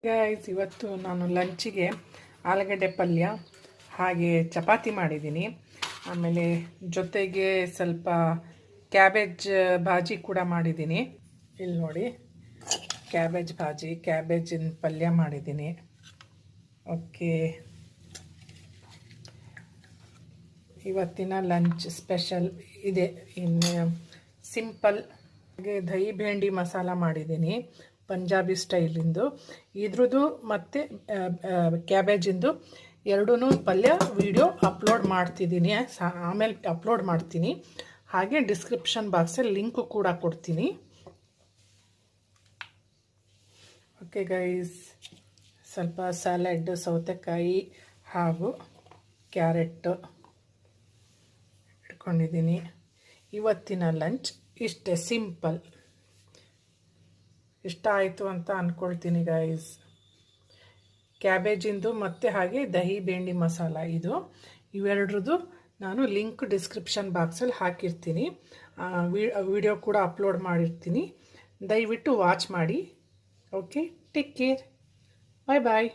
Guys, ಇವತ್ತು ನಾನು ಲಂಚಿಗೆ ಆಲೂಗಡ್ಡೆ ಪಲ್ಯ ಹಾಗೆ ಚಪಾತಿ ಮಾಡಿದ್ದೀನಿ. ಆಮೇಲೆ ಜೊತೆಗೆ ಸ್ವಲ್ಪ ಕ್ಯಾಬೇಜ್ ಭಾಜಿ ಕೂಡ ಮಾಡಿದ್ದೀನಿ. ಇಲ್ಲಿ ನೋಡಿ, ಕ್ಯಾಬೇಜ್ ಭಾಜಿ, ಕ್ಯಾಬೇಜಿನ ಪಲ್ಯ ಮಾಡಿದ್ದೀನಿ. ಓಕೆ, ಇವತ್ತಿನ ಲಂಚ್ ಸ್ಪೆಷಲ್ ಇದೆ. ಇನ್ನು ಸಿಂಪಲ್ ಹಾಗೆ ದಹಿ ಭೇಂಡಿ ಮಸಾಲ ಮಾಡಿದ್ದೀನಿ, ಪಂಜಾಬಿ ಸ್ಟೈಲಿಂದು. ಇದ್ರದ್ದು ಮತ್ತು ಕ್ಯಾಬೇಜಿಂದು ಎರಡೂ ಪಲ್ಯ ವಿಡಿಯೋ ಅಪ್ಲೋಡ್ ಮಾಡ್ತಿದ್ದೀನಿ, ಆಮೇಲೆ ಅಪ್ಲೋಡ್ ಮಾಡ್ತೀನಿ. ಹಾಗೆ ಡಿಸ್ಕ್ರಿಪ್ಷನ್ ಬಾಕ್ಸಲ್ಲಿ ಲಿಂಕು ಕೂಡ ಕೊಡ್ತೀನಿ. ಓಕೆ ಗೈಸ್, ಸ್ವಲ್ಪ ಸ್ಯಾಲಡ್, ಸೌತೆಕಾಯಿ ಹಾಗೂ ಕ್ಯಾರೆಟ್ ಇಟ್ಕೊಂಡಿದ್ದೀನಿ. ಇವತ್ತಿನ ಲಂಚ್ ಇಷ್ಟೇ, ಸಿಂಪಲ್. ಇಷ್ಟ ಆಯಿತು ಅಂತ ಅಂದ್ಕೊಳ್ತೀನಿ ಗೈಸ್. ಕ್ಯಾಬೇಜಿಂದು ಮತ್ತು ಹಾಗೆ ದಹಿ ಭೇಂಡಿ ಮಸಾಲ, ಇವೆರಡ್ರದ್ದು ನಾನು ಲಿಂಕ್ ಡಿಸ್ಕ್ರಿಪ್ಷನ್ ಬಾಕ್ಸಲ್ಲಿ ಹಾಕಿರ್ತೀನಿ. ವಿಡಿಯೋ ಕೂಡ ಅಪ್ಲೋಡ್ ಮಾಡಿರ್ತೀನಿ, ದಯವಿಟ್ಟು ವಾಚ್ ಮಾಡಿ. ಓಕೆ, ಟೇಕ್ ಕೇರ್, ಬಾಯ್ ಬಾಯ್.